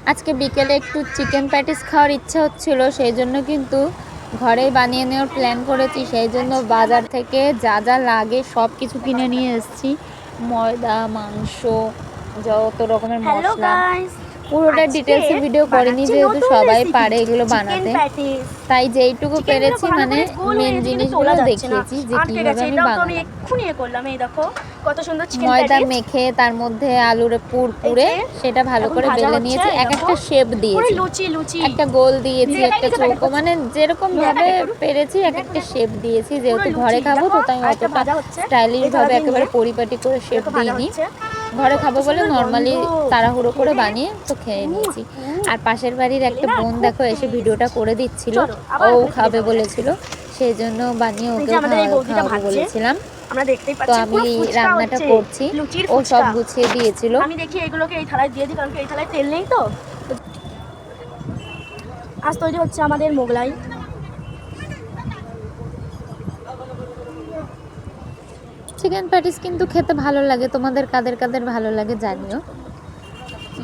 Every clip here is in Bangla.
আজকে বিকেলে একটু চিকেন প্যাটিস খাওয়ার ইচ্ছা হচ্ছিল, সেই জন্য কিন্তু ঘরেই বানিয়ে নেওয়ার প্ল্যান করেছি। সেই জন্য বাজার থেকে যা যা লাগে সব কিছু কিনে নিয়ে এসেছি। ময়দা, মাংস, যত রকমের হ্যালো মশলা, গাইস, পুরোটা আজকে ডিটেলসে ভিডিও করিনি বানাচ্ছি যেহেতু নতুন সবাই রেসিপি পারে এগুলো চিকেন বানাতে। প্যাটিস। তাই যেইটুকু চিকেনগুলো পেরেছি ভালো মানে করে গোল হয়ে মেন গেছে কিন্তু জিনিসগুলো তোলা যাচ্ছে না, দেখিয়েছি যে আটকে কিভাবে গেছে। আমি এটাও তো আমি বানালাম। এক্ষুনি করলাম। এই দেখো কত সুন্দর চিকেন ময়দা প্যাটিস। মেখে তার মধ্যে আলুর পুর এই পুরে যে সেটা ভালো এখন করে ভাজা বেলে হচ্ছে, নিয়েছি। এই এক দেখো একটা শেপ পুরো দিয়েছি, লুচি লুচি। একটা গোল দিয়েছি, নিজে একটা প্যাকেট চৌকো, করছে, মানে যেরকম নিজে ভাবে প্যাকেট করুন। পেরেছি এক দেখো একটা দেখো শেপ দিয়েছি। পুরো যেহেতু ঘরে লুচি খাবো দেখো, তো তাই আর একটা অতটা ভাজা হচ্ছে স্টাইলিশ এই থালা ভাবে দিয়ে একেবারে নিয়ে। পরিপাটি করে শেপ দেখো ভাজা দিইনি। হচ্ছে, ঘরে খাবো কত বলে সুন্দর নর্মালি গন্ধ। তাড়াহুড়ো করে খেলে বানিয়ে তো খেয়ে উহ, নিয়েছি। উহ, আর পাশের বাড়ির খেলে একটা না বোন খুব দেখো এসে টেস্ট। ভিডিওটা করে দিচ্ছিল, চলো ও আবার ওখানে ফিরে খাবে যাওয়া যাক। বলেছিল, সেই জন্য বানিয়ে এই যে ওকেও আমাদের এই বৌদিটা খাওয়াবো ভাজছে, বলেছিলাম। আমরা দেখতেই তো পাচ্ছি আমি পুরো ফুচকা রান্নাটা হচ্ছে, করছি, লুচির ও সব ফুচকা। গুছিয়ে দিয়েছিল। আমি দেখি এগুলোকে এই থালায় দিয়ে দিই, কারণ কি এই থালায় তেল নেই তো। আজ তৈরি হচ্ছে আমাদের মোগলাই। চিকেন প্যাটিস কিন্তু খেতে ভালো লাগে, তোমাদের কাদের কাদের ভালো লাগে জানিও।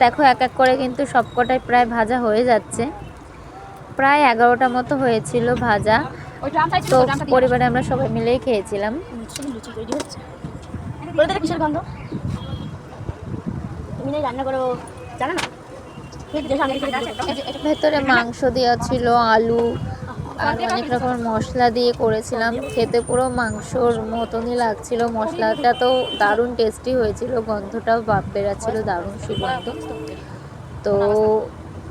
দেখো এক এক করে কিন্তু সবকটাই প্রায় ভাজা হয়ে যাচ্ছে। প্রায় 11টা মতো হয়েছিল ভাজা। তো পরিবারে আমরা সবাই মিলেই খেয়েছিলাম। লুচি তৈরি হচ্ছে, বলে দিলে কিসের গন্ধ? তুমি না রান্না করো, জানো না? ভেতরে মাংস দেওয়া ছিল, আলু আর অনেক রকমের মশলা দিয়ে করেছিলাম। খেতে পুরো মাংসর মতনই লাগছিল। মশলাটা তো দারুণ টেস্টি হয়েছিল, গন্ধটাও বাপ বেরাচ্ছিল, দারুণ সুগন্ধ। তো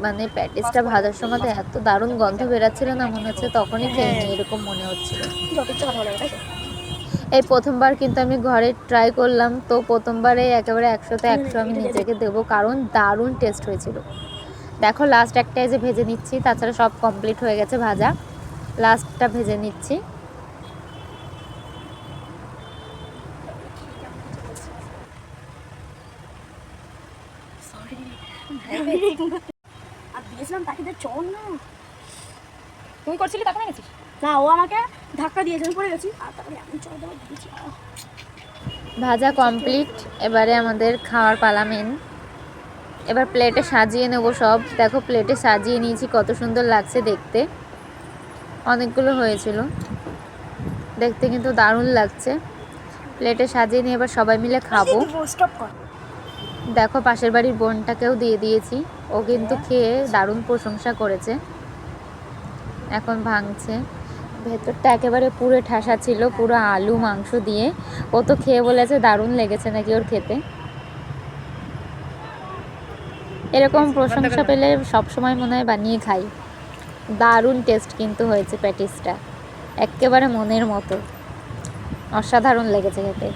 মানে প্যাটিসটা ভাজার সময় তো এত দারুণ গন্ধ বেরাচ্ছিল না, মনে হচ্ছে তখনই খেয়ে নিই এরকম মনে হচ্ছিল। এই প্রথমবার কিন্তু আমি ঘরে ট্রাই করলাম, তো প্রথমবারে একেবারে 100তে 100 আমি নিজেকে দেবো, কারণ দারুণ টেস্ট হয়েছিল। দেখো লাস্ট একটাই যে ভেজে নিচ্ছি, তাছাড়া সব কমপ্লিট হয়ে গেছে ভাজা, লাস্টটা ভেজে নিচ্ছি। আর দিয়েছিলাম তাকে যে চল না, তুই করছিলি তখন গেছিস না ও আমাকে ধাক্কা দিয়েছে, আমি পড়ে গেছি, আর তারপরে এমন চল দেওয়া দিয়েছি। ভাজা কমপ্লিট, এবারে আমাদের খাওয়ার পালা মেন। এবার প্লেটে সাজিয়ে নেবো সব। দেখো প্লেটে সাজিয়ে নিয়েছি, কত সুন্দর লাগছে দেখতে। অনেকগুলো হয়েছিল, দেখতে কিন্তু দারুণ লাগছে। প্লেটে সাজিয়ে নিয়ে এবার সবাই মিলে খাবো। দেখো পাশের বাড়ির বোনটাকেও দিয়ে দিয়েছি, ও কিন্তু খেয়ে দারুণ প্রশংসা করেছে। এখন ভাঙছে, ভেতরটা একেবারে পুরো ঠাসা ছিল, পুরো আলু মাংস দিয়ে। ও তো খেয়ে বলেছে দারুণ লেগেছে নাকি ওর খেতে। এরকম প্রশংসা পেলে সবসময় মনে হয় বানিয়ে খাই। দারুণ টেস্ট কিন্তু হয়েছে প্যাটিসটা, একেবারে মনের মতো, অসাধারণ লেগেছে খেতে।